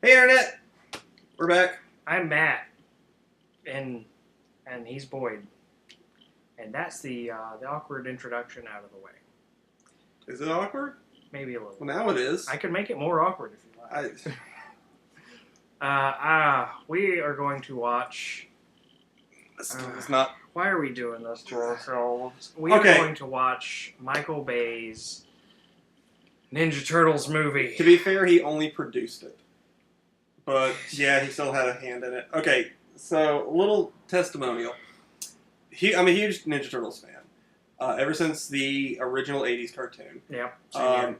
Hey, Internet! We're back. I'm Matt, and he's Boyd, and that's the awkward introduction out of the way. Is it awkward? Maybe a little. Well, now it is. I could make it more awkward if you like. We are going to watch. It's not. Why are we doing this to ourselves? We are going to watch Michael Bay's Ninja Turtles movie. To be fair, he only produced it. But, yeah, he still had a hand in it. Okay, so, a little testimonial. I'm a huge Ninja Turtles fan. Ever since the original 80s cartoon. Yep. And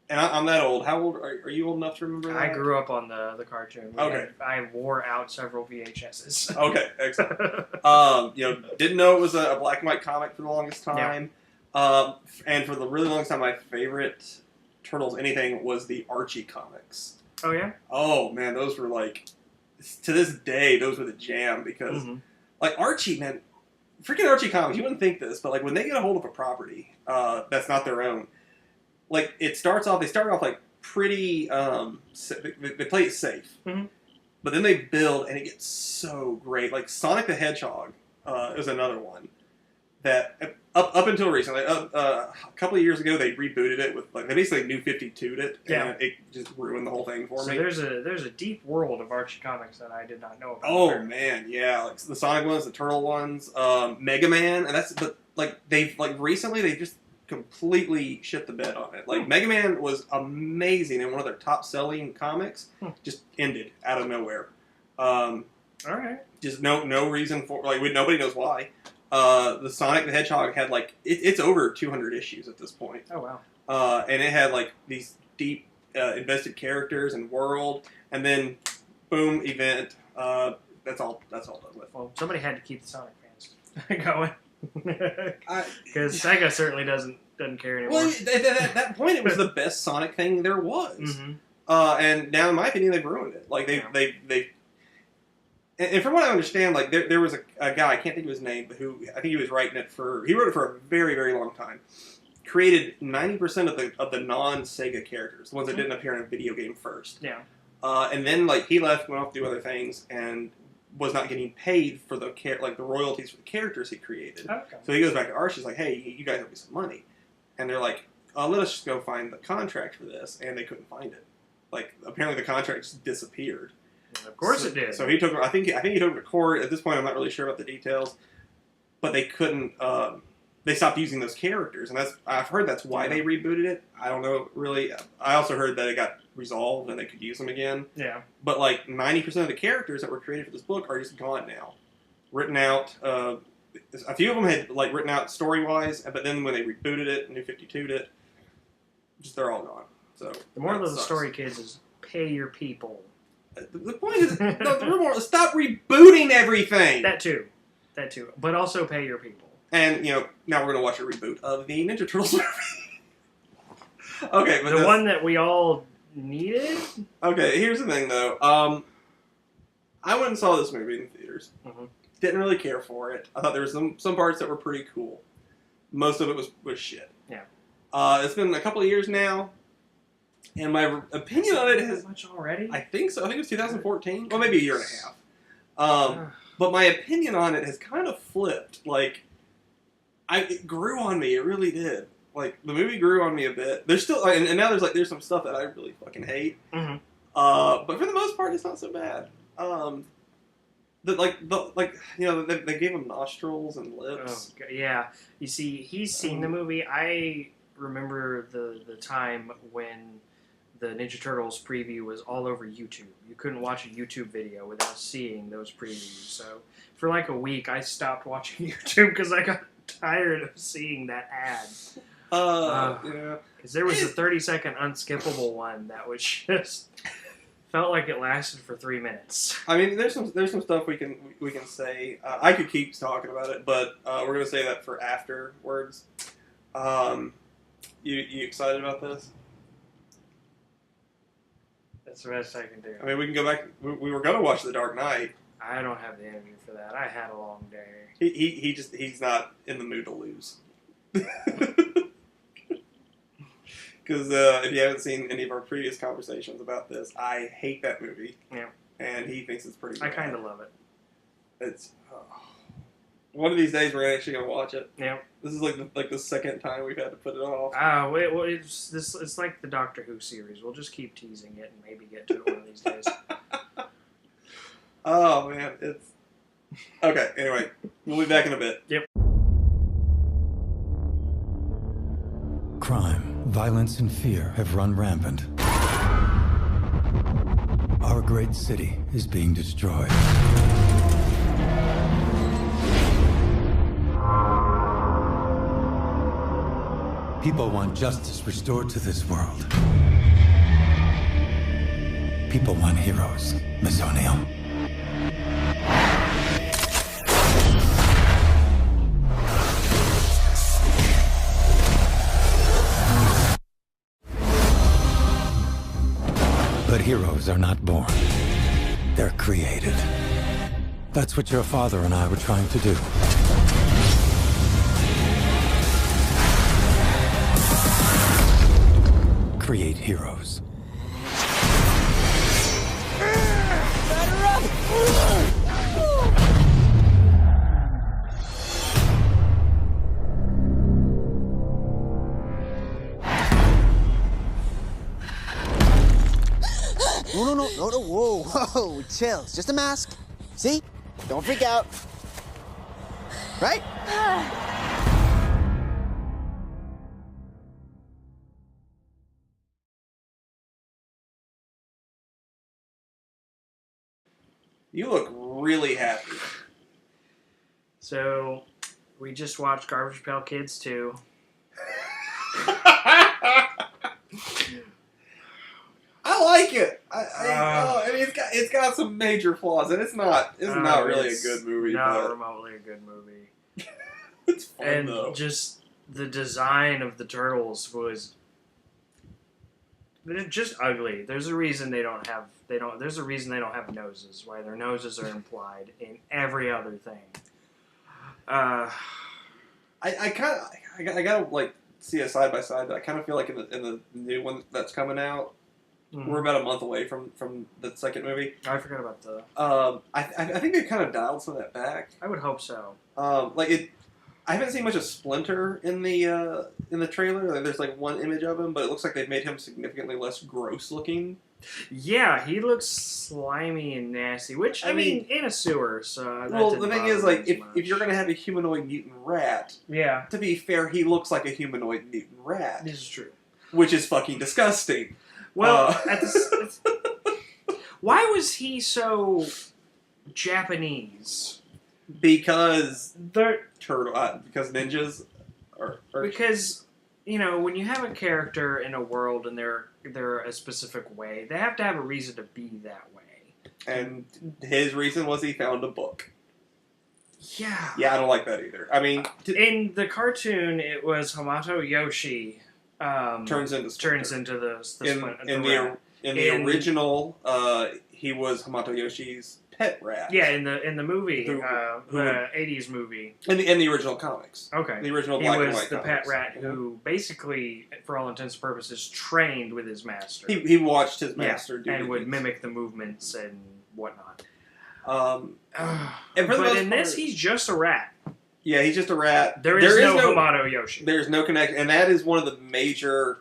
I'm that old. How old are you? Old enough to remember that? I grew up on the cartoon. I wore out several VHSs. Okay, excellent. Didn't know it was a black and white comic for the longest time. And for the really longest time, my favorite Turtles anything was the Archie comics. Oh, yeah? Oh, man, those were like, to this day, those were the jam because, like, Archie, man, freaking Archie comics, you wouldn't think this, but, like, when they get a hold of a property that's not their own, like, they start off, like, pretty, they play it safe. But then they build, and it gets so great. Like, Sonic the Hedgehog is another one that, up until recently, a couple of years ago, they rebooted it with, like, they basically New 52'd it, and it just ruined the whole thing for me. So there's a deep world of Archie comics that I did not know about. Oh, man, yeah. Like, the Sonic ones, the Turtle ones, Mega Man, recently, they just completely shit the bed on it. Like, Mega Man was amazing and one of their top-selling comics. Just ended out of nowhere. All right. Just no reason for, like, nobody knows why. The Sonic the Hedgehog had, like, it's over 200 issues at this point. Oh, wow. And it had, like, these deep, invested characters and world, and then, boom, event. That's all done with. Well, somebody had to keep the Sonic fans going. Because Sega certainly doesn't care anymore. Well, at that point, it was the best Sonic thing there was. And now, in my opinion, they've ruined it. Like, they and from what I understand, like, there was a guy, I can't think of his name, but who, I think he was writing it he wrote it for a very, very long time. Created 90% of the non-Sega characters, the ones that didn't appear in a video game first. Yeah. And then, like, he left, went off to do other things, and was not getting paid for the royalties for the characters he created. Okay. So he goes back to Archie's like, hey, you guys owe me some money. And they're like, let us just go find the contract for this. And they couldn't find it. Like, apparently the contract just disappeared. Of course it did. So he took, I think he took him to court. At this point, I'm not really sure about the details. But they couldn't, they stopped using those characters. And I've heard that's why they rebooted it. I don't know, really. I also heard that it got resolved and they could use them again. Yeah. But, like, 90% of the characters that were created for this book are just gone now. Written out, a few of them had, like, written out story-wise, but then when they rebooted it, New 52'd it, just they're all gone. So the moral of the story, kids, is pay your people. The point is, stop rebooting everything! That too. But also pay your people. And, now we're going to watch a reboot of the Ninja Turtles movie. Okay, but the one that we all needed? Okay, here's the thing, though. I went and saw this movie in theaters. Didn't really care for it. I thought there were some parts that were pretty cool. Most of it was shit. Yeah. It's been a couple of years now, and my opinion on it has... much already? I think so. I think it was 2014. Well, maybe a year and a half. But my opinion on it has kind of flipped. Like, it grew on me. It really did. Like, the movie grew on me a bit. There's still... And now there's some stuff that I really fucking hate. But for the most part, it's not so bad. They gave him nostrils and lips. Oh, yeah. You see, he's seen the movie. I remember the time when the Ninja Turtles preview was all over YouTube. You couldn't watch a YouTube video without seeing those previews. So for like a week, I stopped watching YouTube because I got tired of seeing that ad. Yeah. Because there was a 30-second unskippable one that was just... felt like it lasted for 3 minutes. I mean, there's some stuff we can say. I could keep talking about it, but we're gonna say that for afterwards. You excited about this? That's the best I can do. I mean, we can go back. We were gonna watch The Dark Knight. I don't have the energy for that. I had a long day. He's not in the mood to lose. Because if you haven't seen any of our previous conversations about this, I hate that movie. Yeah. And he thinks it's pretty good. I kind of love it. It's... one of these days we're actually going to watch it. Yeah. This is like the second time we've had to put it off. Well, it's like the Doctor Who series. We'll just keep teasing it and maybe get to it one of these days. Oh, man. It's... Okay, anyway. We'll be back in a bit. Yep. Crime, violence, and fear have run rampant. Our great city is being destroyed. People want justice restored to this world. People want heroes, Miss O'Neill. But heroes are not born. They're created. That's what your father and I were trying to do. Create heroes. Batter up! No, whoa, chill. It's just a mask. See? Don't freak out. Right? You look really happy. So, we just watched Garbage Pail Kids 2. I like it. I mean, it's got some major flaws, and it's not really a good movie. Not but remotely a good movie. it's fun And though. just the design of the turtles was just ugly. There's a reason they don't have noses. Why their noses are implied in every other thing. I gotta like see a side by side. But I kind of feel like in the new one that's coming out. We're about a month away from the second movie. I forgot about the. I think they've kind of dialed some of that back. I would hope so. I haven't seen much of Splinter in the trailer. There's like one image of him, but it looks like they've made him significantly less gross looking. Yeah, he looks slimy and nasty. Which I mean, in a sewer. So the thing is, like, if you're gonna have a humanoid mutant rat, yeah. To be fair, he looks like a humanoid mutant rat. This is true. Which is fucking disgusting. Well, why was he so Japanese? Because The because ninjas are because when you have a character in a world and they're a specific way, they have to have a reason to be that way. And his reason was he found a book. Yeah. Yeah, I don't like that either. I mean, in the cartoon, it was Hamato Yoshi. Turns into the in the original, he was Hamato Yoshi's pet rat. Yeah, in the movie, who the '80s movie. In the original comics. Okay. The original black and white He was the comics. pet rat who basically, for all intents and purposes, trained with his master. He watched his master do and would things. mimic the movements and whatnot. And for but the in this, he's just a rat. Yeah, he's just a rat. There is no Hamato Yoshi. There's no connection, and that is one of the major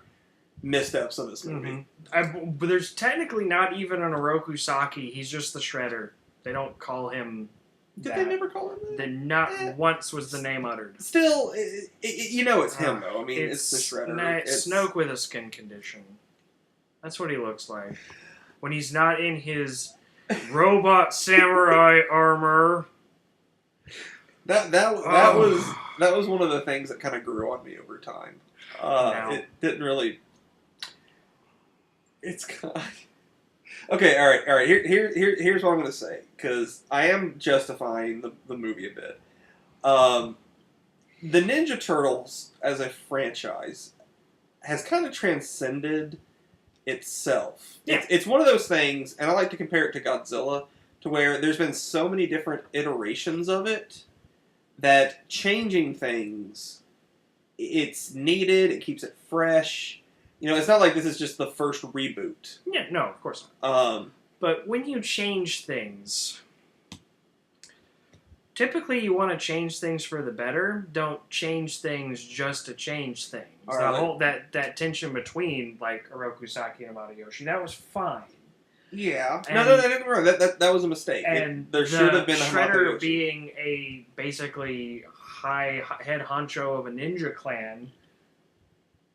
missteps of this movie. But there's technically not even an Oroku Saki. He's just the Shredder. They don't call him. Did they never call him that? Not once was the name uttered. Still, it's him though. I mean, it's the Shredder. Snoke with a skin condition. That's what he looks like when he's not in his robot samurai armor. That was one of the things that kind of grew on me over time. It didn't really. It's kind of... Okay, all right. Here's what I'm going to say, because I am justifying the movie a bit. The Ninja Turtles as a franchise has kind of transcended itself. Yeah. It's one of those things, and I like to compare it to Godzilla, to where there's been so many different iterations of it that changing things, it's needed, it keeps it fresh, You know, it's not like this is just the first reboot. Yeah, no, of course not. But when you change things, typically you want to change things for the better. Don't change things just to change things. That tension between like Oroku Saki and Amado Yoshi, that was fine. Yeah. No, don't get me wrong. That was a mistake. And there should have been a Shredder being a basically head honcho of a ninja clan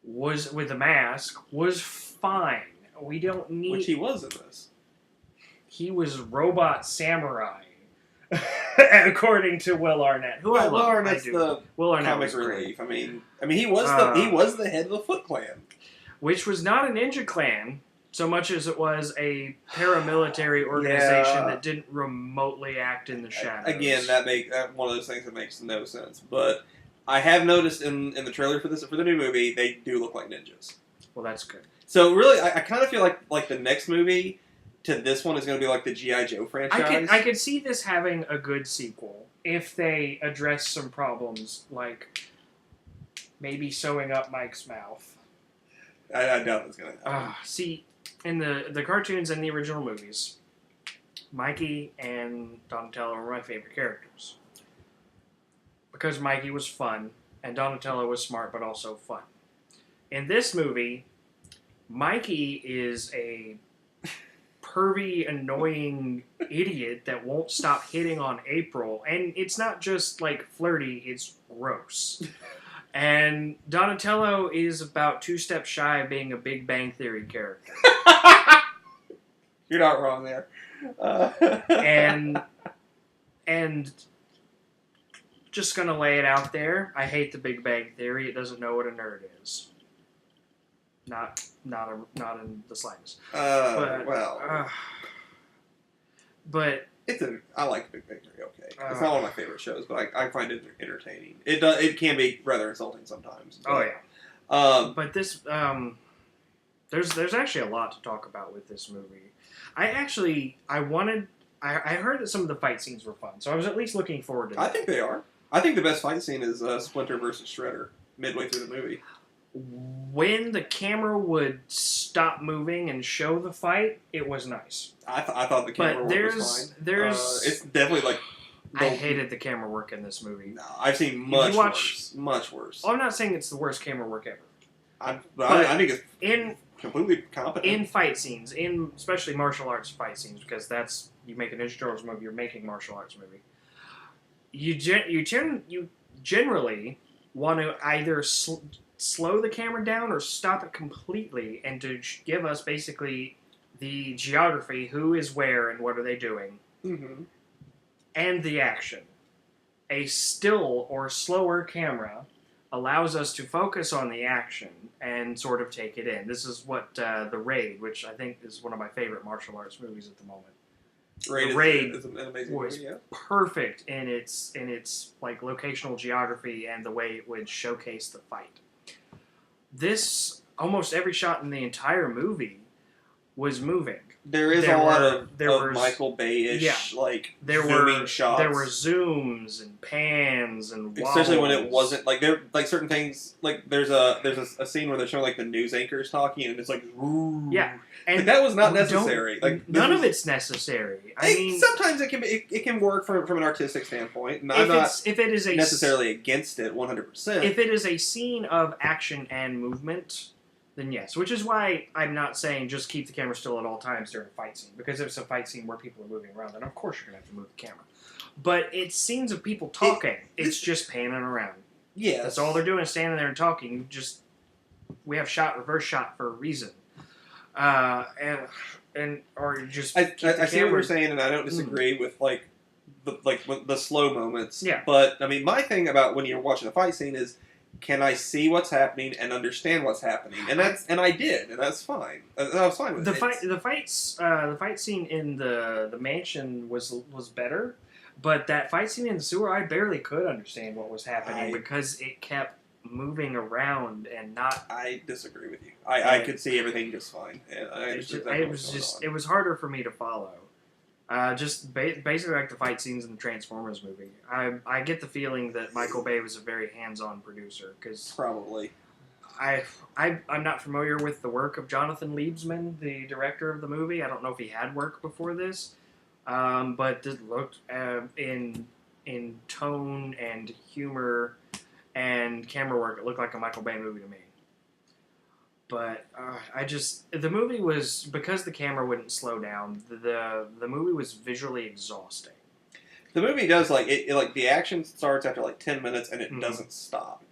was with a mask was fine. We don't need. Which he was in this. He was robot samurai, according to Will Arnett. Will Arnett's the comic relief. I mean, he was the head of the Foot Clan, which was not a ninja clan so much as it was a paramilitary organization that didn't remotely act in the shadows. Again, that one of those things that makes no sense. But I have noticed in the trailer for the new movie, they do look like ninjas. Well, that's good. So really, I kind of feel like the next movie to this one is going to be like the G.I. Joe franchise. I could see this having a good sequel if they address some problems like maybe sewing up Mike's mouth. I doubt it's going to happen. See, in the cartoons and the original movies, Mikey and Donatello were my favorite characters. Because Mikey was fun, and Donatello was smart but also fun. In this movie, Mikey is a pervy, annoying idiot that won't stop hitting on April. And it's not just, like, flirty, it's gross. And Donatello is about 2 steps shy of being a Big Bang Theory character. You're not wrong there. And just gonna lay it out there, I hate the Big Bang Theory. It doesn't know what a nerd is. Not in the slightest. But I like Big Bang Theory. Okay, it's not one of my favorite shows, but I find it entertaining. It can be rather insulting sometimes. But, but this there's actually a lot to talk about with this movie. I heard that some of the fight scenes were fun, so I was at least looking forward to that. I think they are. I think the best fight scene is Splinter versus Shredder midway through the movie. When the camera would stop moving and show the fight, it was nice. I thought the camera work was fine. It's definitely like... I hated the camera work in this movie. No, I've seen much worse. Well, I'm not saying it's the worst camera work ever. I think it's completely competent. In fight scenes, especially martial arts fight scenes, because you make a Ninja Turtles movie, you're making a martial arts movie. You generally want to either slow the camera down or stop it completely, and to give us basically the geography, who is where and what are they doing, and the action. A still or slower camera allows us to focus on the action and sort of take it in. This is what The Raid, which I think is one of my favorite martial arts movies at the moment. Raid is an amazing was movie, yeah. perfect in its like locational geography and the way it would showcase the fight. This, almost every shot in the entire movie was moving. There is a lot of Michael Bay-ish, zooming shots. There were zooms and pans and wobbles. Especially when it wasn't, certain things, there's a scene where they're showing, the news anchors talking, and it's ooh. Yeah. And that was not necessary. None of it's necessary. I mean, sometimes it can work from an artistic standpoint, and I'm not necessarily against it 100%. If it is a scene of action and movement, then yes. Which is why I'm not saying just keep the camera still at all times during a fight scene. Because if it's a fight scene where people are moving around, then of course you're going to have to move the camera. But it's scenes of people talking. It's just panning around. Yeah. That's all they're doing is standing there and talking. We have reverse shot for a reason. Or just I see what you're saying, and I don't disagree with the slow moments. Yeah. But I mean, my thing about when you're watching a fight scene is, can I see what's happening and understand what's happening? And I did, and that's fine. I was fine with it. The fight scene in the mansion was better, but that fight scene in the sewer, I barely could understand what was happening because it kept moving around and not. I disagree with you. I could see everything just fine. And it was harder for me to follow. Basically like the fight scenes in the Transformers movie. I get the feeling that Michael Bay was a very hands-on producer because probably I'm not familiar with the work of Jonathan Liebsman, the director of the movie. I don't know if he had work before this, but it looked in tone and humor and camera work, it looked like a Michael Bay movie to me. But the movie was, because the camera wouldn't slow down, the movie was visually exhausting. The movie does, like, the action starts after, like, 10 minutes and it doesn't stop.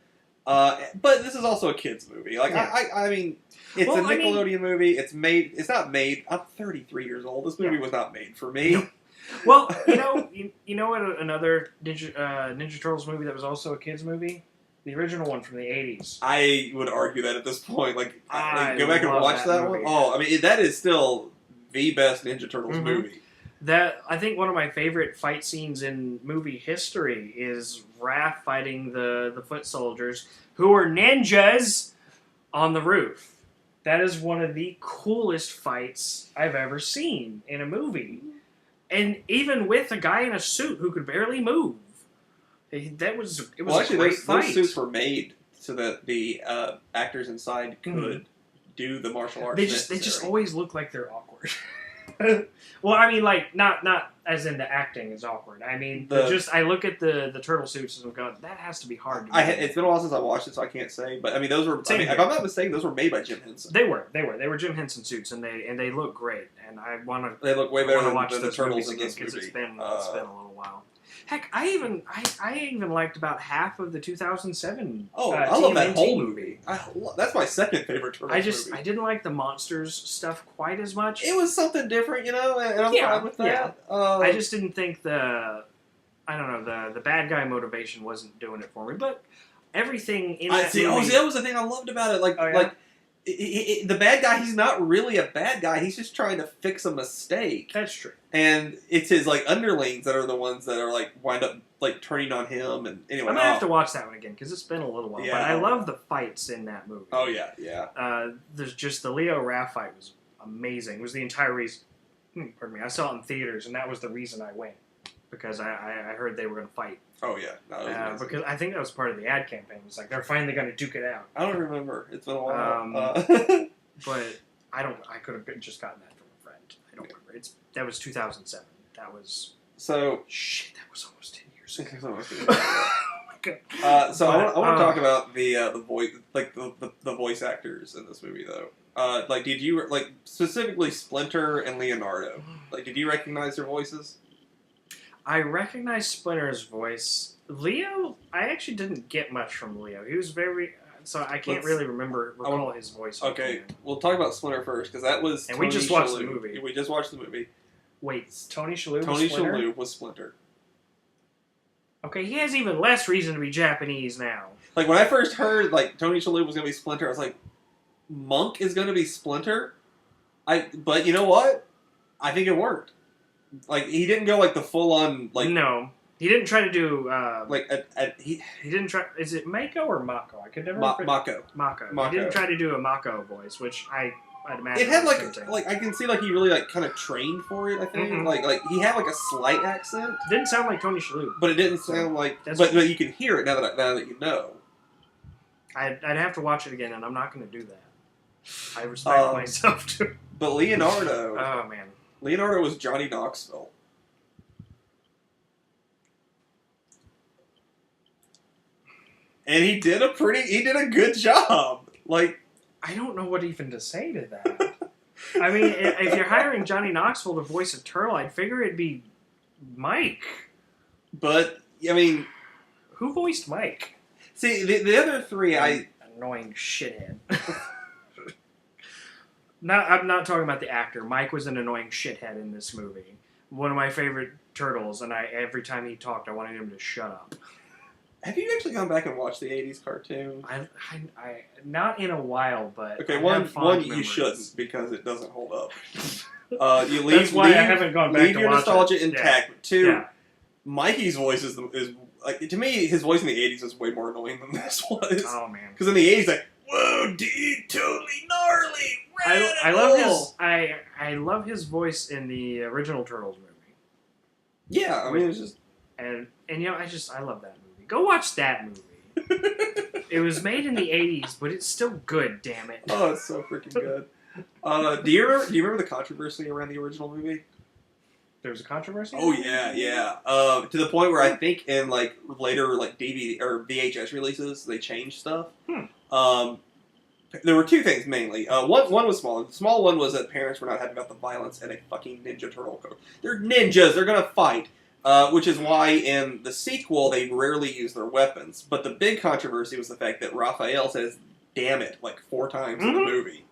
But this is also a kid's movie. Like, yeah. I mean, it's a Nickelodeon movie. It's not made, I'm 33 years old. This movie was not made for me. No. Well, you know what, another Ninja Turtles movie that was also a kid's movie? The original one from the 80s. I would argue that at this point. Like go back and watch that one. Oh, I mean, that is still the best Ninja Turtles movie. I think one of my favorite fight scenes in movie history is Raph fighting the foot soldiers, who are ninjas, on the roof. That is one of the coolest fights I've ever seen in a movie. And even with a guy in a suit who could barely move. It was a great fight. Those suits were made so that the actors inside could do the martial arts. They just always look like they're awkward. Well, I mean, like, not as in the acting is awkward. I mean, I look at the turtle suits and go, that has to be hard to do. It's been a while since I watched it, so I can't say. But I mean, those were. If I'm not mistaken, those were made by Jim Henson. They were Jim Henson suits, and they look great. And I want to. They look way better than watch the Turtles in this because movie. It's been a little while. Heck, I even liked about half of the 2007. I love that whole movie. That's my second favorite Turtles movie. I didn't like the monsters stuff quite as much. It was something different, and I'm fine with that. Yeah. I just didn't think the bad guy motivation wasn't doing it for me. But everything in that movie... that was the thing I loved about it. The bad guy, he's not really a bad guy. He's just trying to fix a mistake. That's true. And it's his underlings that are the ones that are wind up turning on him. And anyway, I'm gonna have to watch that one again because it's been a little while. Yeah. But I love the fights in that movie. Oh yeah. There's just the Leo Raph fight was amazing. It was the entire reason. Pardon me. I saw it in theaters, and that was the reason I went because I heard they were going to fight. Oh yeah. Because I think that was part of the ad campaign. It's like they're finally going to duke it out. I don't remember. It's been a while. But I could have just gotten that from a friend. I don't remember. That was 2007. That was shit. That was almost 10 years ago. Oh my god. So I want to talk about the voice, the voice actors in this movie though. Did you specifically Splinter and Leonardo? Did you recognize their voices? I recognized Splinter's voice. Leo, I actually didn't get much from Leo. He was very... So I can't really recall his voice. Okay, we'll talk about Splinter first, because that was... And we just watched the movie. We just watched the movie. Wait, Tony Shalhoub Tony Shalhoub was Splinter. Okay, he has even less reason to be Japanese now. When I first heard, Tony Shalhoub was going to be Splinter, I was like, Monk is going to be Splinter? But you know what? I think it worked. He didn't go, the full-on, No. He didn't try to do, he didn't try... Is it Mako or Mako? I could never... Mako. Mako. He didn't try to do a Mako voice, which I'd imagine... It had, I can see, he really, kind of trained for it, I think. He had, a slight accent. It didn't sound like Tony Shalhoub. But it didn't sound like... But you can hear it now that you know. I'd have to watch it again, and I'm not going to do that. I respect myself, too. But Leonardo... Oh, man. Leonardo was Johnny Knoxville. And he did a good job. I don't know what even to say to that. I mean, if you're hiring Johnny Knoxville to voice a turtle, I'd figure it'd be Mike. But, I mean... Who voiced Mike? See, the other three, Annoying shithead. I'm not talking about the actor. Mike was an annoying shithead in this movie. One of my favorite turtles, and every time he talked, I wanted him to shut up. Have you actually gone back and watched the 80s cartoon? I not in a while, but... Okay, one you shouldn't, because it doesn't hold up. That's why I haven't gone back to watch it. Leave your nostalgia intact. Yeah. Two, Mikey's voice is to me, his voice in the 80s is way more annoying than this was. Oh, man. Because in the 80s, whoa, dude, totally gnarly, I love his voice in the original Turtles movie. Yeah, I mean, it's just... And I love that movie. Go watch that movie. It was made in the 80s, but it's still good, damn it. Oh, it's so freaking good. Do you remember the controversy around the original movie? There was a controversy? Oh yeah. To the point where I think in like later like DVD or VHS releases they changed stuff. There were two things mainly. One was small. The small one was that parents were not happy about the violence in a fucking Ninja Turtle code. They're ninjas. They're gonna fight. Which is why in the sequel they rarely use their weapons. But the big controversy was the fact that Raphael says "damn it" like 4 times in the movie.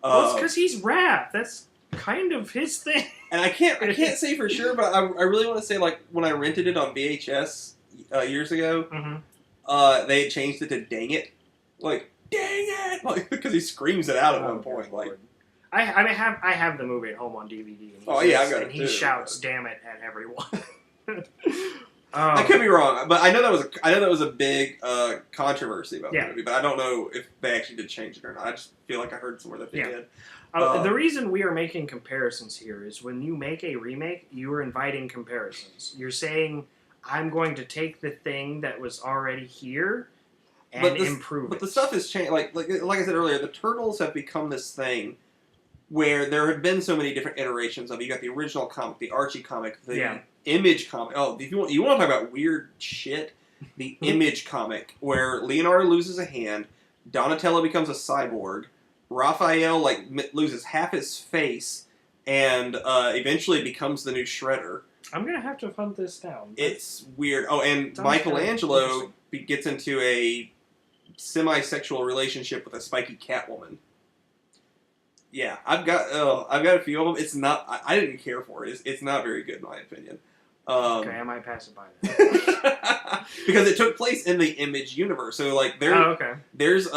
Well, it's because he's Raph. That's kind of his thing. And I can't say for sure, but I really want to say like when I rented it on VHS years ago, they had changed it to "dang it," like "dang it," like because he screams it out at one point. Like I have the movie at home on DVD. And I've got it too. He shouts "damn it" at everyone. I could be wrong, but I know that was a big controversy about the movie, but I don't know if they actually did change it or not. I just feel like I heard somewhere that they did. The reason we are making comparisons here is when you make a remake, you are inviting comparisons. You're saying, I'm going to take the thing that was already here and improve it. But the stuff has changed. Like I said earlier, the Turtles have become this thing where there have been so many different iterations of it. You got the original comic, the Archie comic, the Image comic. Oh, if you want to talk about weird shit, the Image comic, where Leonardo loses a hand, Donatello becomes a cyborg, Raphael loses half his face, and eventually becomes the new Shredder. I'm gonna have to hunt this down. It's weird. Oh, and Michelangelo gets into a semi-sexual relationship with a spiky Catwoman. Yeah, I've got a few of them. It's not. I didn't care for it. It's not very good in my opinion. Okay, I might pass it by that. Because it took place in the Image universe. So like there's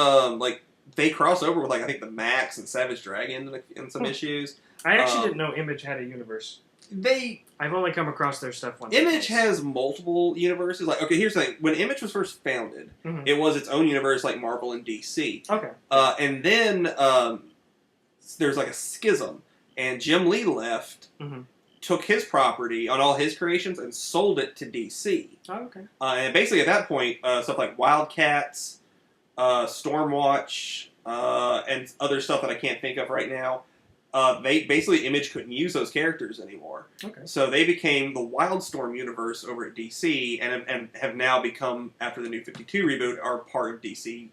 they cross over with like I think the Max and Savage Dragon in some issues. I actually didn't know Image had a universe. I've only come across their stuff once. Image has multiple universes. Like, okay, here's the thing. When Image was first founded, it was its own universe like Marvel and DC. Okay. And then there's like a schism, and Jim Lee left, took his property on all his creations, and sold it to DC. Oh, okay. And basically at that point, stuff like Wildcats, Stormwatch, and other stuff that I can't think of right now, Image couldn't use those characters anymore. Okay. So they became the Wildstorm universe over at DC, and have now become, after the New 52 reboot, are part of DC,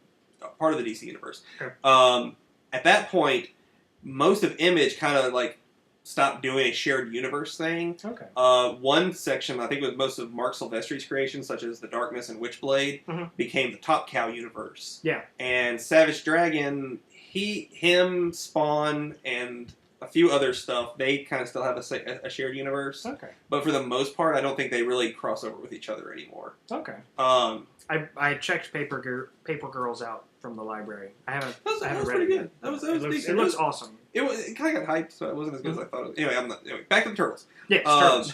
part of the DC universe. Okay. At that point, most of Image kind of like stopped doing a shared universe thing. Okay. One section, I think it was most of Mark Silvestri's creations, such as the Darkness and Witchblade, became the Top Cow universe. Yeah. And Savage Dragon, him, Spawn, and a few other stuff, they kind of still have a shared universe. Okay. But for the most part, I don't think they really cross over with each other anymore. Okay. I checked Paper Girls out from the library. I haven't read it yet. That was decent. It looks awesome. It kind of got hyped, so it wasn't as good as I thought it was. Anyway, back to the Turtles. Yeah, Turtles.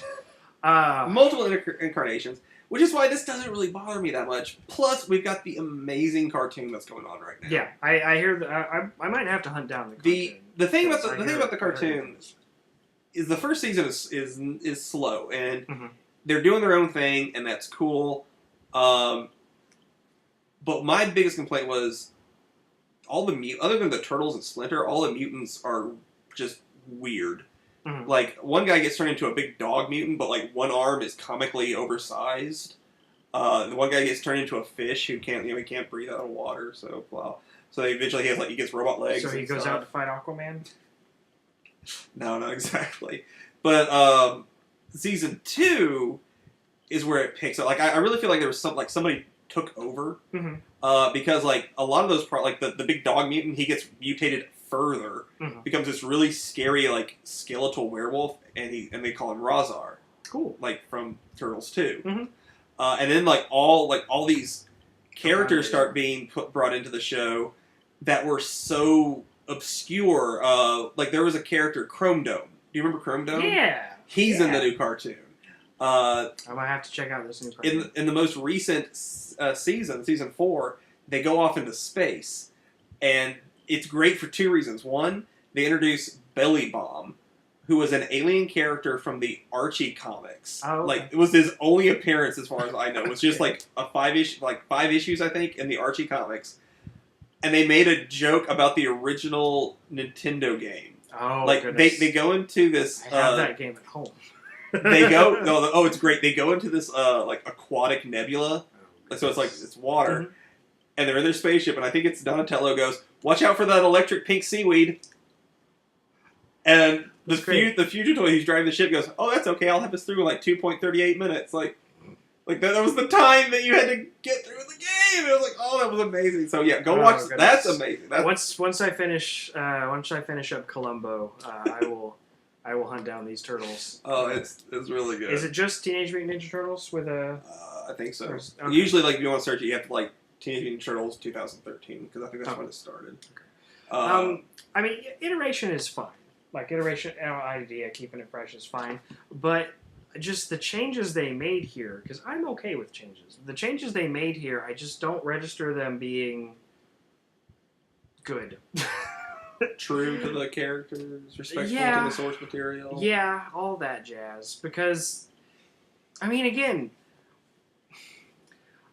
Multiple incarnations, which is why this doesn't really bother me that much. Plus, we've got the amazing cartoon that's going on right now. Yeah, I hear that. I might have to hunt down the cartoon. The thing about the cartoon is the first season is slow, and they're doing their own thing, and that's cool. But my biggest complaint was other than the Turtles and Splinter, all the mutants are just weird. Like, one guy gets turned into a big dog mutant, but like one arm is comically oversized. The one guy gets turned into a fish who can't breathe out of water. So So eventually he gets robot legs. So he goes out to fight Aquaman. No, not exactly. But season 2 is where it picks up. Like I really feel like there was somebody took over because like a lot of those like the big dog mutant, he gets mutated further, becomes this really scary like skeletal werewolf, and they call him Razar. Cool. Like from Turtles 2. And then like all these characters start being brought into the show that were so obscure. Like there was a character, Chrome Dome. Do you remember Chrome Dome? Yeah. He's in the new cartoon. I might have to check out this new cartoon. In the most recent season 4, they go off into space, and it's great for 2 reasons. One, they introduce Belly Bomb, who was an alien character from the Archie comics. Oh, okay. Like, it was his only appearance, as far as I know. It was just like five issues, I think, in the Archie comics. And they made a joke about the original Nintendo game. Oh, like goodness. they go into this. I have that game at home. They go. No, oh, it's great. They go into this like aquatic nebula. So it's like it's water, Mm-hmm. and they're in their spaceship. And I think it's Donatello goes, "Watch out for that electric pink seaweed." And the fugitive he's driving the ship goes, "Oh, that's okay. I'll have this through in like 2.38 minutes." Like that was the time that you had to get through the game. It was like, oh, that was amazing. So yeah, go watch. Goodness. That's amazing. That's, Once I finish up Columbo, I will hunt down these turtles. oh, it's really good. Is it just Teenage Mutant Ninja Turtles with a? I think so. Okay. Usually, like if you want to search it, you have to like Teenage Mutant Ninja Turtles 2013 because I think that's when it started. I mean, iteration is fine. Like iteration idea, keeping it fresh is fine, but just the changes they made here, because I'm okay with changes. The changes they made here, I just don't register them being good. True to the characters, respectful Yeah. to the source material. Yeah, all that jazz. Because, I mean, again,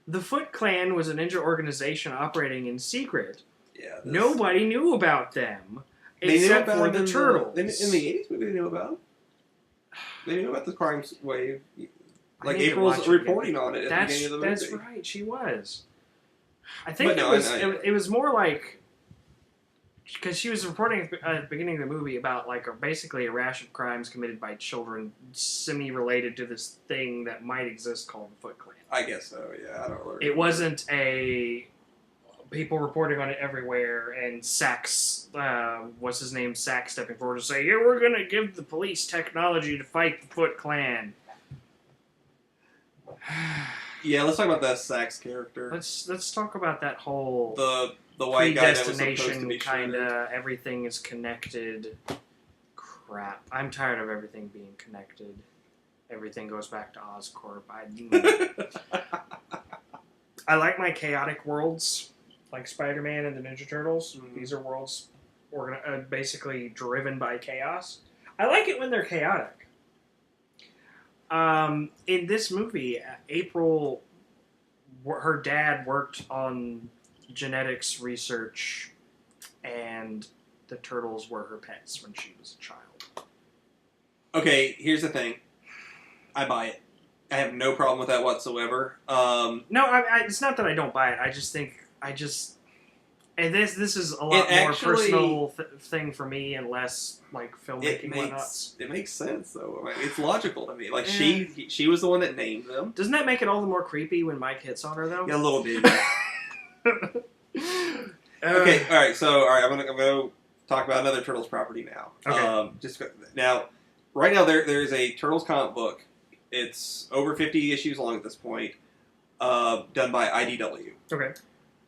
the Foot Clan was a ninja organization operating in secret. Yeah. Nobody knew about them They knew except about for them the turtles. in the 80s, maybe they knew about them. They knew about the crime wave. I Like need to April's watch it reporting again. on it at the beginning of the movie. That's right, she was. I think But no, it was more like because she was reporting at the beginning of the movie about like basically a rash of crimes committed by children semi-related to this thing that might exist called the Foot Clan. I guess so. Yeah, I don't know. It wasn't a people reporting on it everywhere and Sachs, what's his name, Sachs stepping forward to say, yeah, we're going to give the police technology to fight the Foot Clan. Yeah, let's talk about that Sax character. Let's talk about that whole The white guy that was supposed to predestination be kind shredded. of everything is connected. Crap. I'm tired of everything being connected. Everything goes back to Oscorp. I like my chaotic worlds, like Spider-Man and the Ninja Turtles. Mhm. These are worlds basically driven by chaos. I like it when they're chaotic. In this movie, April, her dad worked on genetics research, and the turtles were her pets when she was a child. Okay, here's the thing. I buy it. I have no problem with that whatsoever. No, it's not that I don't buy it. I just think and this is a lot more personal thing for me and less like filmmaking whatnots. It makes sense though. I mean, it's logical to me. Like she was the one that named them. Doesn't that make it all the more creepy when Mike hits on her though? Yeah, a little bit. Okay, all right. So, I'm gonna talk about another Turtles property now. Okay. Right now there is a Turtles comic book. It's over 50 issues long at this point. Done by IDW. Okay.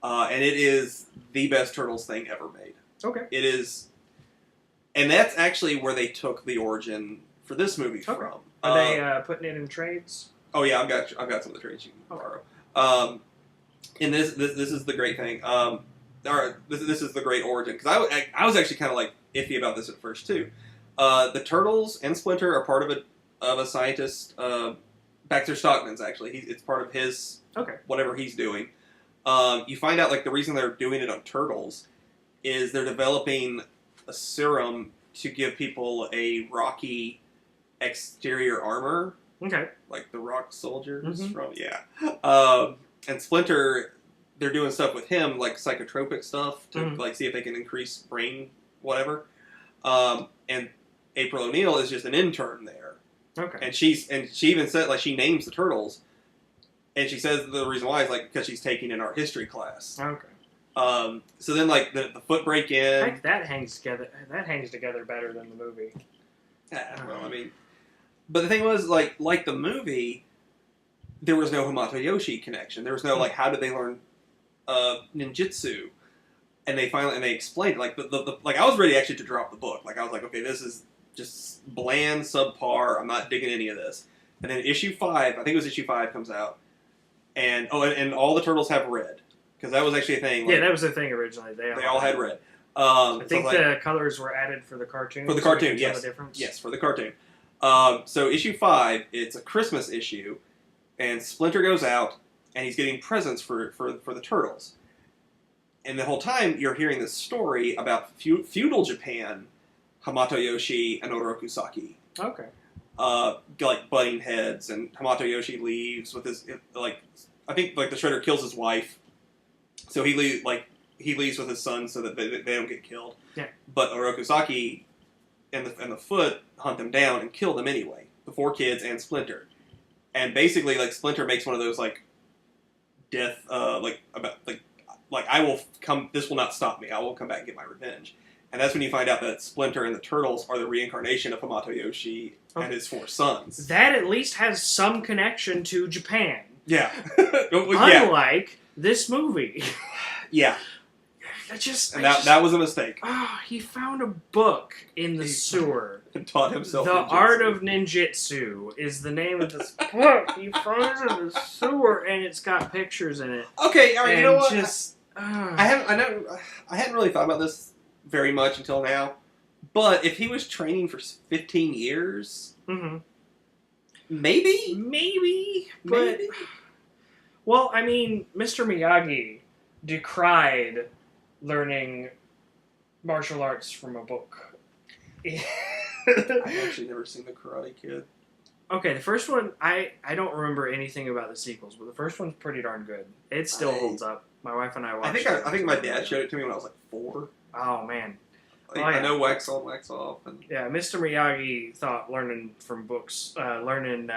And it is the best Turtles thing ever made. Okay. It is, and that's actually where they took the origin for this movie from. Are they putting it in trades? Oh yeah, I've got some of the trades you can borrow. And this is the great thing. This is the great origin because I was actually kind of like iffy about this at first too. The Turtles and Splinter are part of a scientist. Baxter Stockman's actually. It's part of his whatever he's doing. You find out like the reason they're doing it on turtles is they're developing a serum to give people a rocky exterior armor. Okay. Like the Rock Soldiers from Mm-hmm. And Splinter, they're doing stuff with him like psychotropic stuff to like see if they can increase brain whatever. And April O'Neil is just an intern there. Okay. And she even said like she names the turtles. And she says the reason why is like because she's taking an art history class. Okay. So then like the foot break in. Heck, that hangs together better than the movie. Well, I mean, but the thing was like the movie, there was no Hamato Yoshi connection. There was no like how did they learn ninjutsu, and they explained like the like I was ready actually to drop the book. Like I was like, okay, this is just bland, subpar. I'm not digging any of this. And then issue 5, I think it was issue 5, comes out. And all the turtles have red because that was actually a thing. Like, yeah, that was the thing originally. They all had red. I think the colors were added for the cartoon. For the cartoon, yes. The difference. Yes, for the cartoon. So issue 5, it's a Christmas issue, and Splinter goes out, and he's getting presents for the Turtles. And the whole time, you're hearing this story about feudal Japan, Hamato Yoshi and Oroku Saki. Okay. Like butting heads, and Hamato Yoshi leaves with his I think the Shredder kills his wife, so he leaves with his son so that they don't get killed. Yeah. But Oroku Saki and the Foot hunt them down and kill them anyway. The 4 kids and Splinter, and basically Splinter makes one of those death I will come. This will not stop me. I will come back and get my revenge. And that's when you find out that Splinter and the Turtles are the reincarnation of Hamato Yoshi and his 4 sons. That at least has some connection to Japan. Yeah. Unlike this movie. Yeah. That was a mistake. Oh, he found a book in the sewer. And taught himself The ninjutsu. Art of Ninjutsu is the name of this book. He found it in the sewer, and it's got pictures in it. Okay, all right, you know what? I hadn't really thought about this very much until now. But if he was training for 15 years, maybe. But well, I mean, Mr. Miyagi decried learning martial arts from a book. I've actually never seen The Karate Kid. Okay, the first one, I don't remember anything about the sequels, but the first one's pretty darn good. It still holds up. My wife and I watched it. I think my dad showed it to me when I was 4. Oh, man. I know wax on, wax off. And yeah, Mr. Miyagi thought learning from books, learning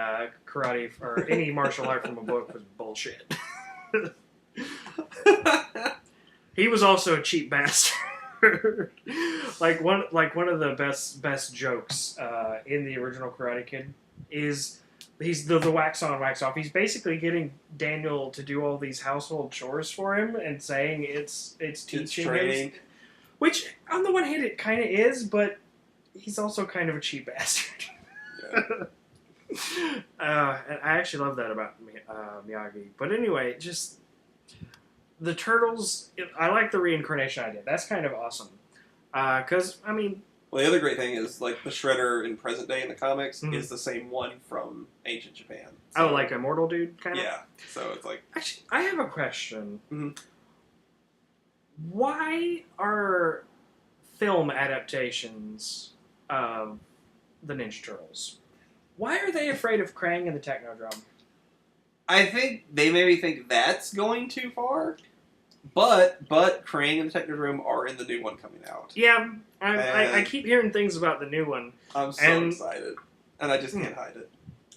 karate or any martial art from a book was bullshit. He was also a cheap bastard. one of the best jokes in the original Karate Kid is he's the wax on, wax off. He's basically getting Daniel to do all these household chores for him and saying it's teaching him. Which, on the one hand, it kind of is, but he's also kind of a cheap bastard. Yeah. And I actually love that about Miyagi. But anyway, just the Turtles, I like the reincarnation idea. That's kind of awesome. Because, I mean... Well, the other great thing is, the Shredder in present day in the comics is the same one from ancient Japan. So, like a mortal dude, kind of? Yeah. So it's Actually, I have a question. Mm-hmm. Why are film adaptations of the Ninja Turtles, why are they afraid of Krang and the Technodrome? I think they maybe think that's going too far, but Krang and the Technodrome are in the new one coming out. Yeah, I keep hearing things about the new one. I'm so excited, and I just can't hide it.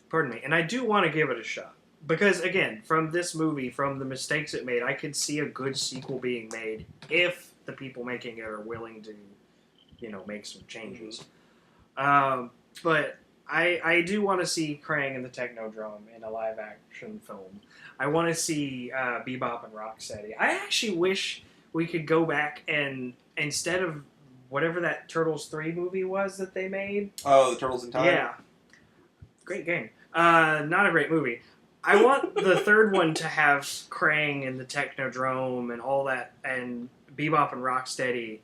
Pardon me, and I do want to give it a shot. Because, again, from this movie, from the mistakes it made, I could see a good sequel being made if the people making it are willing to, make some changes. But I do want to see Krang and the Technodrome in a live-action film. I want to see Bebop and Rocksteady. I actually wish we could go back and, instead of whatever that Turtles 3 movie was that they made... Oh, the Turtles in Time? Yeah. Great game. Not a great movie. I want the third one to have Krang and the Technodrome and all that, and Bebop and Rocksteady,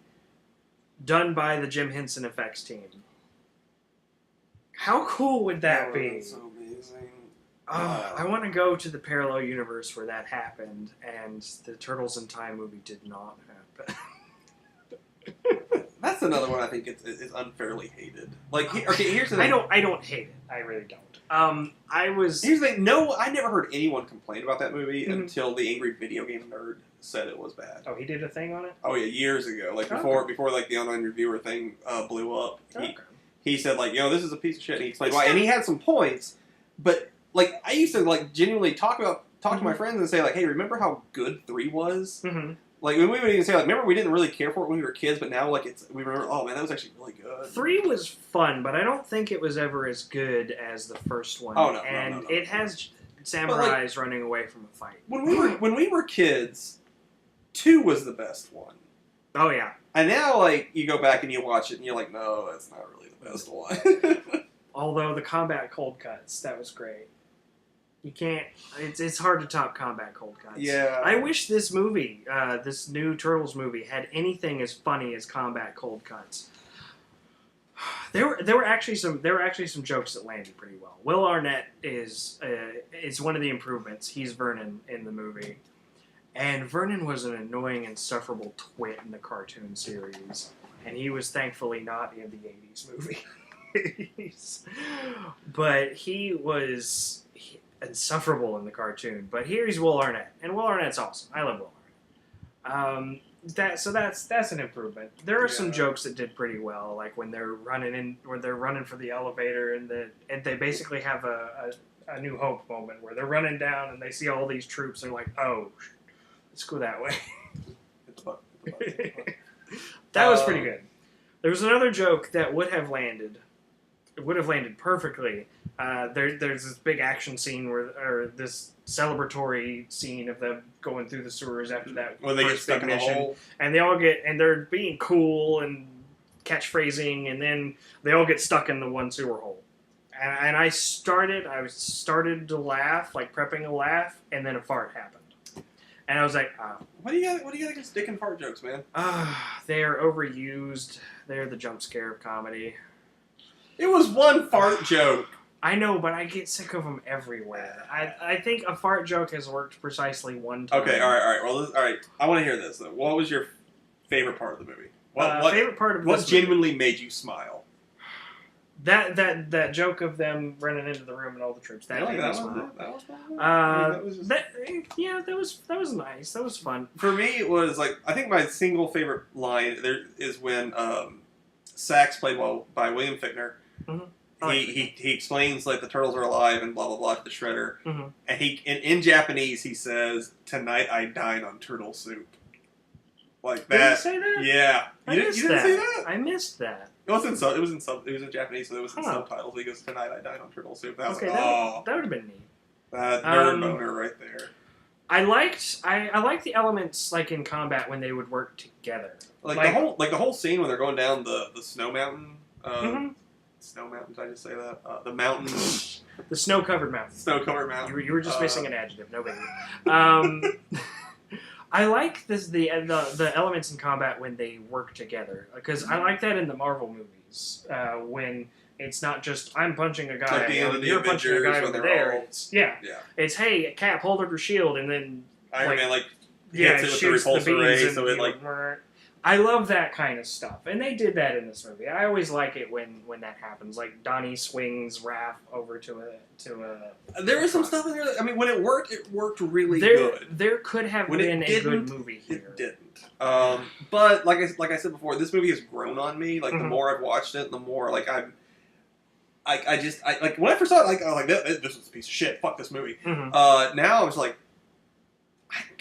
done by the Jim Henson Effects team. How cool would that be? That's so amazing. I want to go to the parallel universe where that happened, and the Turtles in Time movie did not happen. That's another one I think is unfairly hated. Here's the thing. I don't hate it. I really don't. Here's the thing. No, I never heard anyone complain about that movie until the Angry Video Game Nerd said it was bad. Oh, he did a thing on it? Oh yeah, years ago. Before the online reviewer thing blew up. He said this is a piece of shit, and he explained why. And he had some points, but I used to genuinely talk to my friends and say hey, remember how good 3 was? Mm-hmm. We would even say, remember we didn't really care for it when we were kids, but now, we remember, oh man, that was actually really good. 3 was fun, but I don't think it was ever as good as the first one. Oh, no. And it has samurais running away from a fight. When we were kids, 2 was the best one. Oh, yeah. And now, you go back and you watch it, and you're like, no, that's not really the best one. Although the combat cold cuts, that was great. You can't. It's hard to top combat cold cuts. Yeah. I wish this movie, this new Turtles movie, had anything as funny as combat cold cuts. There were actually some jokes that landed pretty well. Will Arnett is one of the improvements. He's Vernon in the movie, and Vernon was an annoying, insufferable twit in the cartoon series, and he was thankfully not in the '80s movies. But he was insufferable in the cartoon. But here he's Will Arnett, and Will Arnett's awesome. I love Will Arnett. That's an improvement. There are some jokes that did pretty well, like when they're running for the elevator, and they basically have a New Hope moment where they're running down and they see all these troops. They're like, "Oh, let's go that way." That was pretty good. There was another joke that would have landed perfectly. There's this big action scene or this celebratory scene of them going through the sewers after that. When they get stuck in the hole. And they're being cool and catchphrasing, and then they all get stuck in the one sewer hole. And I started to laugh, like prepping a laugh, and then a fart happened. And I was like, oh. What do you got against dick and fart jokes, man? They are overused. They're the jump scare of comedy. It was one fart joke. I know, but I get sick of them everywhere. I think a fart joke has worked precisely one time. Okay, all right. Well, all right. I want to hear this though. What was your favorite part of the movie? Favorite part of what this genuinely made you smile? That joke of them running into the room and all the troops. That made me smile. That was nice. That was fun. For me, it was like I think my single favorite line there is when Sax, played by William Fichtner. Mm-hmm. He explains like the turtles are alive and blah blah blah to the Shredder, mm-hmm. and in Japanese he says, "Tonight I dine on turtle soup." Like that. Did he say that? Yeah. You didn't see that? I missed that. It was in Japanese, so it was in subtitles. He goes, "Tonight I dine on turtle soup." And I was like, that would have been neat. That nerd boner right there. I liked the elements like in combat when they would work together. Like the whole scene when they're going down the snow mountain. Mm-hmm. Snow mountain, did I just say that? The mountain. The snow-covered mountain. Snow-covered mountain. You were just missing an adjective. No biggie. I like the elements in combat when they work together, because I like that in the Marvel movies when it's not just I'm punching a guy, like you're punching a guy over there. It's hey, Cap, hold up your shield, and then Iron Man hits it with the repulsor ray, so it like. I love that kind of stuff, and they did that in this movie. I always like it when that happens. Like Donnie swings Raph over to a. There was some stuff in there. I mean, when it worked really good. There could have been a good movie here. It didn't. But like I said before, this movie has grown on me. Like the more I've watched it, the more like I like when I first saw it, I was like, this was a piece of shit. Fuck this movie. Mm-hmm. Now I was like.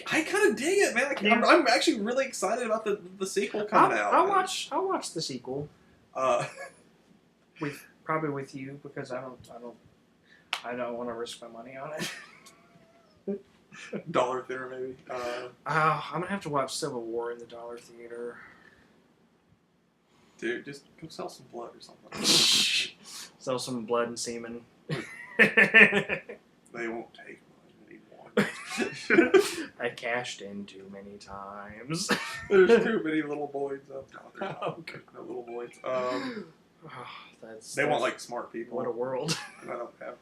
I kind of dig it, man. I'm actually really excited about the sequel coming out. I'll watch the sequel. Probably with you, because I don't want to risk my money on it. Dollar theater maybe. I'm gonna have to watch Civil War in the dollar theater. Dude, just go sell some blood or something. Sell some blood and semen. They won't take. I cashed in too many times. There's too many little boys up there. Okay. No little boys. They want like smart people. What a world. And I don't have.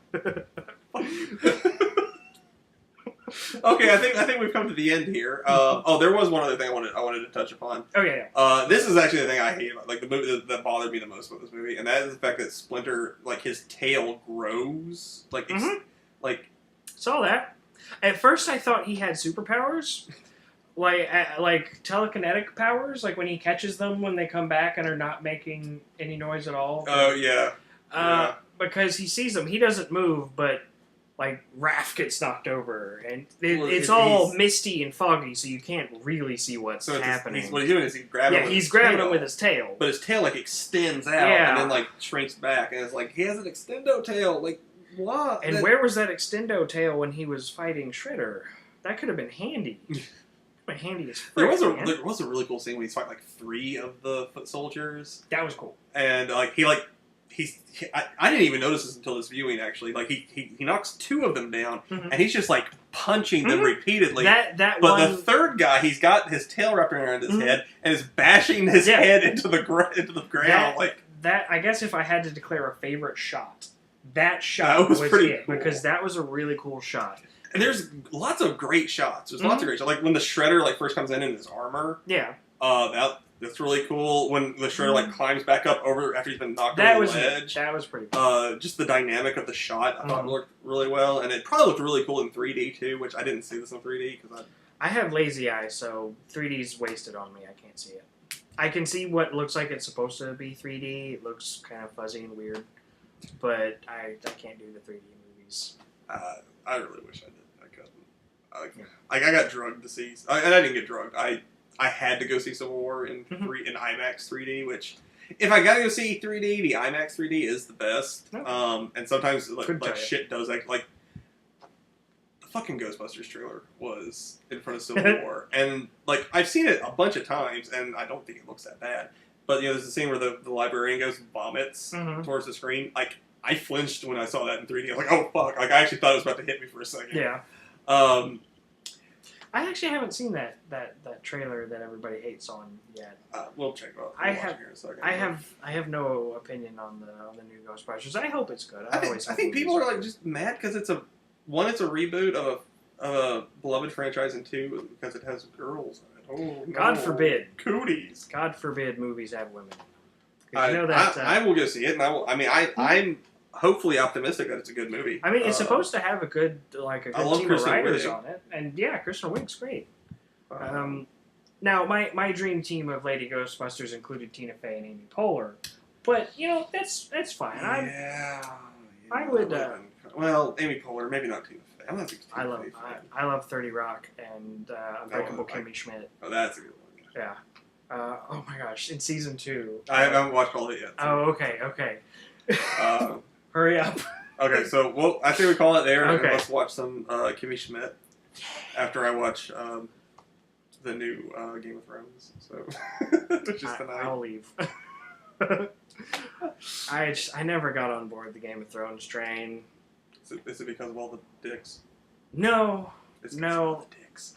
Okay, I think we've come to the end here. There was one other thing I wanted to touch upon. Oh yeah. This is actually the thing I hate about like the movie that bothered me the most about this movie, and that is the fact that Splinter, like his tail grows, like like. Saw that. At first, I thought he had superpowers, like telekinetic powers, like when he catches them when they come back and are not making any noise at all. Oh yeah. Because he sees them, he doesn't move, but like Raph gets knocked over, and it's all misty and foggy, so you can't really see what's happening. What he's doing is he's grabbing. Yeah, he's grabbing him with his tail, but his tail like extends out and then like shrinks back, and it's like he has an extendo tail, like. What? And where was that extendo tail when he was fighting Shredder? That could have been handy. Handy as frick, there was a really cool scene when he's fighting like 3 of the foot soldiers. That was cool. And like I didn't even notice this until this viewing, actually. Like, he knocks 2 of them down, and he's just, like, punching them repeatedly. But the third guy, he's got his tail wrapped around his head, and is bashing his head into the ground. That, I guess if I had to declare a favorite shot, that shot was pretty it. cool. Because that was a really cool shot. And there's lots of great shots. There's lots of great shots. Like, when the Shredder, like, first comes in his armor. Yeah. That's really cool. When the Shredder like climbs back up over after he's been knocked over the ledge. That was pretty cool. Just the dynamic of the shot I thought looked really well, and it probably looked really cool in 3D too, which I didn't see this in 3D because I have lazy eye, so 3D's wasted on me. I can't see it. I can see what looks like it's supposed to be 3D. It looks kind of fuzzy and weird, but I can't do the 3D movies. I really wish I did. I couldn't. I got drugged to see, and I didn't get drugged. I had to go see Civil War in IMAX 3D, which, if I gotta go see 3D, the IMAX 3D is the best. And sometimes like shit does like the fucking Ghostbusters trailer was in front of Civil War, and like I've seen it a bunch of times, and I don't think it looks that bad. But there's a scene where the librarian goes and vomits towards the screen. Like I flinched when I saw that in 3D. I was like, oh fuck! Like I actually thought it was about to hit me for a second. Yeah. I actually haven't seen that trailer that everybody hates on yet. We'll check it out. I have no opinion on the new Ghostbusters. I hope it's good. I think people are like just mad because it's a reboot of a beloved franchise, and 2 because it has girls in it. Oh, no. God forbid. Cooties. God forbid movies have women. I will go see it, and I'm hopefully optimistic that it's a good movie. I mean, it's supposed to have a good team of writers on it, and yeah, Kristen Wiig's great. Now, my dream team of Lady Ghostbusters included Tina Fey and Amy Poehler, but that's fine. I would. Well, Amy Poehler, maybe not Tina Fey. I'm not thinking Tina Fey. I love 30 Rock and Unbreakable Kimmy Schmidt. Oh, that's a good one. Yeah. Oh my gosh! In season 2, I haven't watched all of it yet. So. Oh, okay. Hurry up. Okay, so I think we call it there, and let's watch some Kimmy Schmidt after I watch the new Game of Thrones. So, which is tonight. I'll leave. I never got on board the Game of Thrones train. Is it because of all the dicks? No. It's because of all the dicks.